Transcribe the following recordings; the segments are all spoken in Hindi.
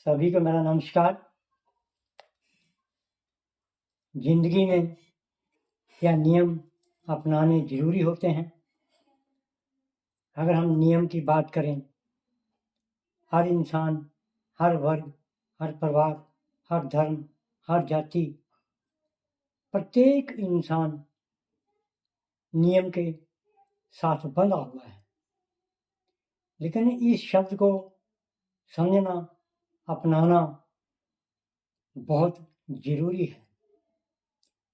सभी को मेरा नमस्कार। जिंदगी में क्या नियम अपनाने जरूरी होते हैं? अगर हम नियम की बात करें, हर इंसान, हर वर्ग, हर परिवार, हर धर्म, हर जाति, प्रत्येक इंसान नियम के साथ बंधा हुआ है। लेकिन इस शब्द को समझना, अपनाना बहुत जरूरी है।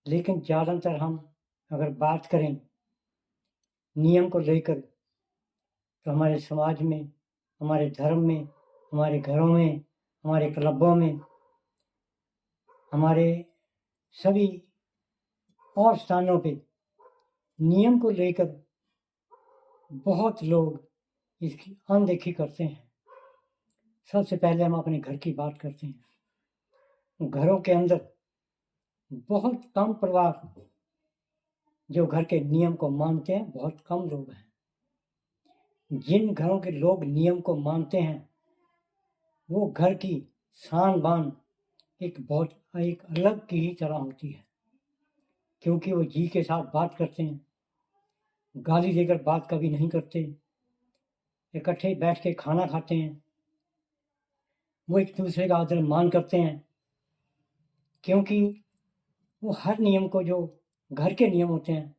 लेकिन ज़्यादातर हम अगर बात करें नियम को लेकर, तो हमारे समाज में, हमारे धर्म में, हमारे घरों में, हमारे क्लबों में, हमारे सभी और स्थानों पे नियम को लेकर बहुत लोग इसकी अनदेखी करते हैं। सबसे पहले हम अपने घर की बात करते हैं। घरों के अंदर बहुत कम परिवार जो घर के नियम को मानते हैं, बहुत कम लोग हैं। जिन घरों के लोग नियम को मानते हैं, वो घर की शान बान एक अलग की ही तरह होती है, क्योंकि वो जी के साथ बात करते हैं, गाली देकर बात कभी नहीं करते, इकट्ठे बैठ के खाना खाते हैं, वो एक दूसरे का आदर मान करते हैं, क्योंकि वो हर नियम को, जो घर के नियम होते हैं,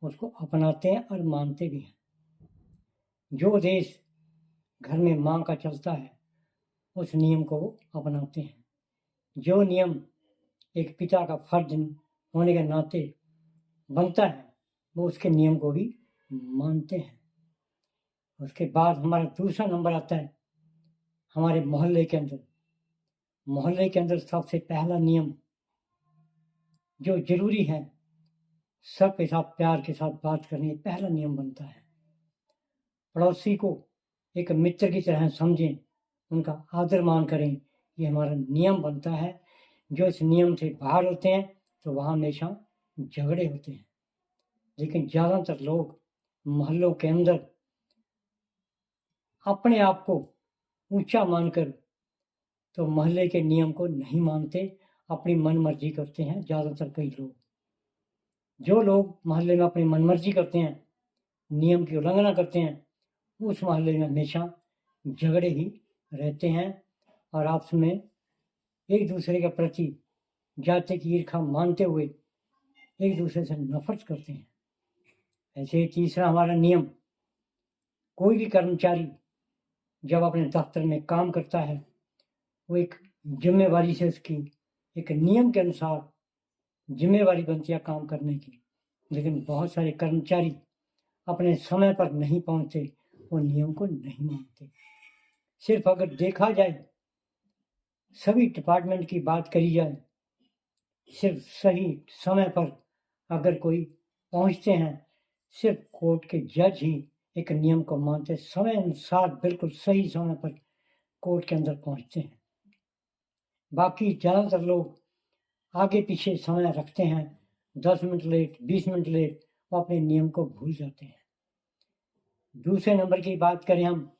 उसको अपनाते हैं और मानते भी हैं। जो देश घर में माँ का चलता है, उस नियम को वो अपनाते हैं। जो नियम एक पिता का फर्ज होने के नाते बनता है, वो उसके नियम को भी मानते हैं। उसके बाद हमारा दूसरा नंबर आता है हमारे मोहल्ले के अंदर। मोहल्ले के अंदर सबसे पहला नियम जो जरूरी है, सबके साथ प्यार के साथ बात करनी, पहला नियम बनता है। पड़ोसी को एक मित्र की तरह समझें, उनका आदर मान करें, ये हमारा नियम बनता है। जो इस नियम से बाहर होते हैं, तो वहाँ हमेशा झगड़े होते हैं। लेकिन ज़्यादातर लोग मोहल्लों के अंदर अपने आप को ऊंचा मानकर तो मोहल्ले के नियम को नहीं मानते, अपनी मनमर्जी करते हैं। ज़्यादातर कई लोग, जो लोग मोहल्ले में अपनी मनमर्जी करते हैं, नियम की उल्लंघना करते हैं, उस मोहल्ले में हमेशा झगड़े ही रहते हैं और आपस में एक दूसरे के प्रति जाति की ईर्ष्या मानते हुए एक दूसरे से नफरत करते हैं। ऐसे तीसरा हमारा नियम, कोई भी कर्मचारी जब अपने दफ्तर में काम करता है, वो एक जिम्मेवारी से उसकी एक नियम के अनुसार जिम्मेवारी बनती है काम करने की। लेकिन बहुत सारे कर्मचारी अपने समय पर नहीं पहुंचते, वो नियम को नहीं मानते। सिर्फ अगर देखा जाए, सभी डिपार्टमेंट की बात करी जाए, सिर्फ सही समय पर अगर कोई पहुंचते हैं, सिर्फ कोर्ट के जज ही एक नियम को मानते, समय अनुसार बिल्कुल सही समय पर कोर्ट के अंदर पहुंचते हैं। बाकी ज़्यादातर लोग आगे पीछे समय रखते हैं, 10 मिनट लेट, 20 मिनट लेट, वो अपने नियम को भूल जाते हैं। दूसरे नंबर की बात करें हम,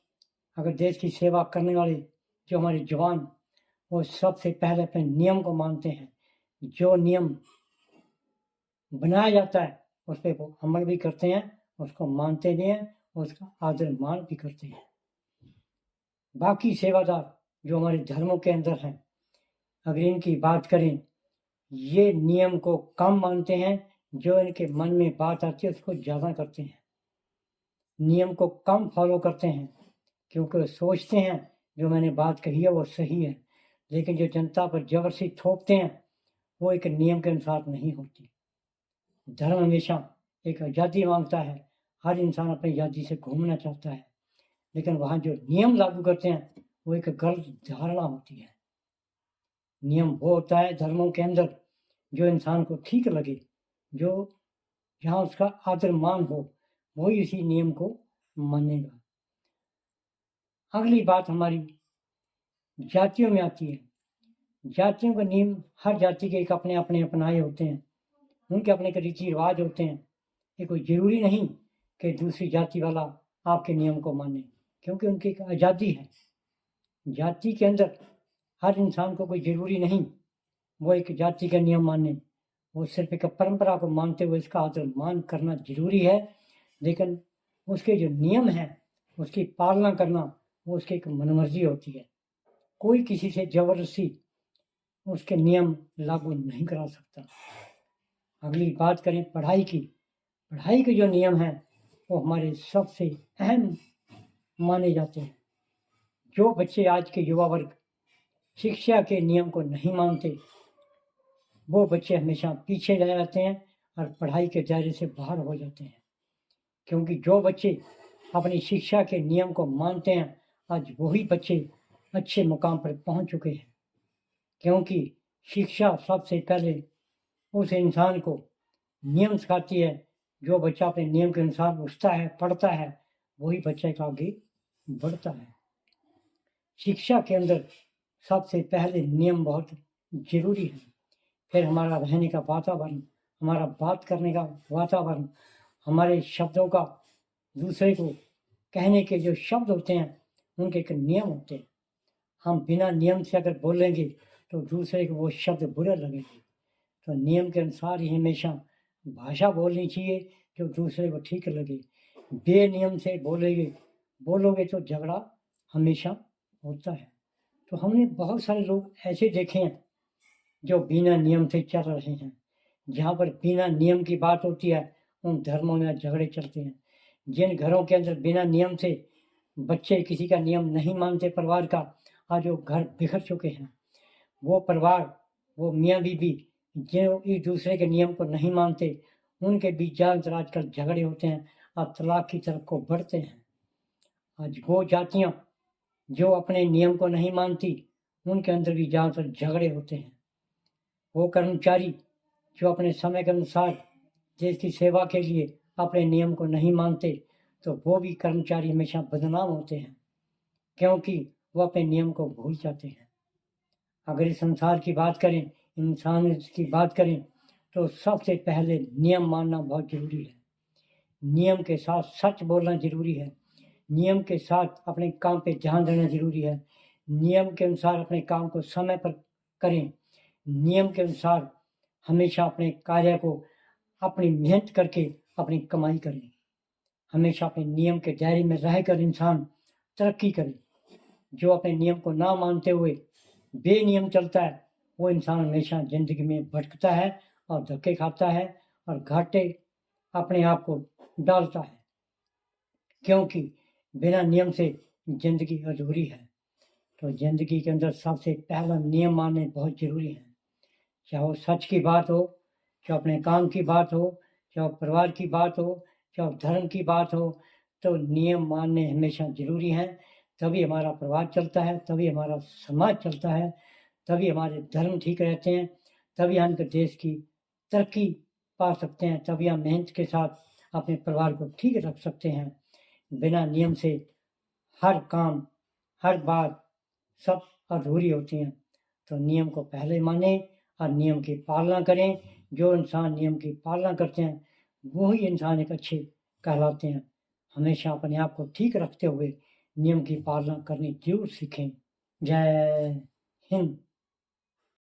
अगर देश की सेवा करने वाले जो हमारे जवान, वो सबसे पहले अपने नियम को मानते हैं। जो नियम बनाया जाता है, उस पर वो अमल भी करते हैं, उसको मानते भी हैं, उसका आदर मान भी करते हैं। बाकी सेवादार जो हमारे धर्मों के अंदर हैं, अगर इनकी बात करें, ये नियम को कम मानते हैं, जो इनके मन में बात आती है उसको ज़्यादा करते हैं। नियम को कम फॉलो करते हैं, क्योंकि सोचते हैं जो मैंने बात कही है वो सही है। लेकिन जो जनता पर जबरदस्ती थोपते हैं, वो एक नियम के अनुसार नहीं होती। धर्म हमेशा एक आज़ादी मांगता है, हर इंसान अपनी आज़ादी से घूमना चाहता है, लेकिन वहाँ जो नियम लागू करते हैं, वो एक गलत धारणा होती है। नियम वो होता है धर्मों के अंदर जो इंसान को ठीक लगे, जो जहाँ उसका आदर मान हो, वही इसी नियम को मानेगा। अगली बात हमारी जातियों में आती है। जातियों का नियम, हर जाति के एक अपने अपने अपनाए होते हैं, उनके अपने के रीति रिवाज होते हैं। ये कोई ज़रूरी नहीं कि दूसरी जाति वाला आपके नियम को माने, क्योंकि उनकी एक आज़ादी है। जाति के अंदर हर इंसान को कोई ज़रूरी नहीं वो एक जाति का नियम माने, वो सिर्फ एक परंपरा को मानते हुए इसका आदर मान करना जरूरी है, लेकिन उसके जो नियम हैं उसकी पालना करना वो उसकी एक मनमर्जी होती है। कोई किसी से जबरदस्ती उसके नियम लागू नहीं करा सकता। अगली बात करें पढ़ाई की। पढ़ाई के जो नियम हैं वो हमारे सबसे अहम माने जाते हैं। जो बच्चे आज के युवा वर्ग शिक्षा के नियम को नहीं मानते वो बच्चे हमेशा पीछे रह जाते हैं और पढ़ाई के दायरे से बाहर हो जाते हैं। क्योंकि जो बच्चे अपनी शिक्षा के नियम को मानते हैं आज वही बच्चे अच्छे मुकाम पर पहुंच चुके हैं। क्योंकि शिक्षा सबसे पहले उस इंसान को नियम सिखाती है। जो बच्चा अपने नियम के अनुसार उठता है पढ़ता है वही बच्चे का आगे बढ़ता है। शिक्षा के अंदर सबसे पहले नियम बहुत जरूरी है, फिर हमारा रहने का वातावरण, हमारा बात करने का वातावरण, हमारे शब्दों का दूसरे को कहने के जो शब्द होते हैं उनके एक नियम होते हैं। हम बिना नियम से अगर बोलेंगे तो दूसरे को वो शब्द बुरे लगेंगे। तो नियम के अनुसार ही हमेशा भाषा बोलनी चाहिए जो दूसरे को ठीक लगे। बेनियम से बोलोगे तो झगड़ा हमेशा होता है। तो हमने बहुत सारे लोग ऐसे देखे हैं जो बिना नियम से चल रहे हैं। जहाँ पर बिना नियम की बात होती है उन धर्मों में झगड़े चलते हैं। जिन घरों के अंदर बिना नियम से बच्चे किसी का नियम नहीं मानते परिवार का, आज वो घर बिखर चुके हैं। वो परिवार, वो मियाँ बीबी जो एक दूसरे के नियम को नहीं मानते उनके बीच ज़्यादातर आजकल झगड़े होते हैं और तलाक की तरफ को बढ़ते हैं। आज वो जातियाँ जो अपने नियम को नहीं मानती उनके अंदर भी ज़्यादातर झगड़े होते हैं। वो कर्मचारी जो अपने समय के अनुसार देश की सेवा के लिए अपने नियम को नहीं मानते तो वो भी कर्मचारी हमेशा बदनाम होते हैं, क्योंकि वो अपने नियम को भूल जाते हैं। अगर इस संसार की बात करें, इंसान की बात करें तो सबसे पहले नियम मानना बहुत जरूरी है। नियम के साथ सच बोलना जरूरी है। नियम के साथ अपने काम पे ध्यान देना जरूरी है। नियम के अनुसार अपने काम को समय पर करें। नियम के अनुसार हमेशा अपने कार्य को अपनी मेहनत करके अपनी कमाई करें। हमेशा अपने नियम के दायरे में रहकर इंसान तरक्की करे। जो अपने नियम को ना मानते हुए बेनियम चलता है वो इंसान हमेशा जिंदगी में भटकता है और धक्के खाता है और घाटे अपने आप को डालता है, क्योंकि बिना नियम से जिंदगी अधूरी है। तो जिंदगी के अंदर सबसे पहला नियम मानने बहुत जरूरी है। चाहे वो सच की बात हो, चाहे अपने काम की बात हो, चाहे परिवार की बात हो, चाहे धर्म की बात हो, तो नियम मानने हमेशा जरूरी हैं। तभी हमारा परिवार चलता है, तभी हमारा समाज चलता है, तभी हमारे धर्म ठीक रहते हैं, तभी हम देश की तरक्की पा सकते हैं, तभी हम मेहनत के साथ अपने परिवार को ठीक रख सकते हैं। बिना नियम से हर काम, हर बात सब अधूरी होती हैं। तो नियम को पहले माने और नियम की पालना करें। जो इंसान नियम की पालना करते हैं वही इंसान एक अच्छे कहलाते हैं। हमेशा अपने आप को ठीक रखते हुए नियम की पालना करनी जरूर सीखें। जय हिंद।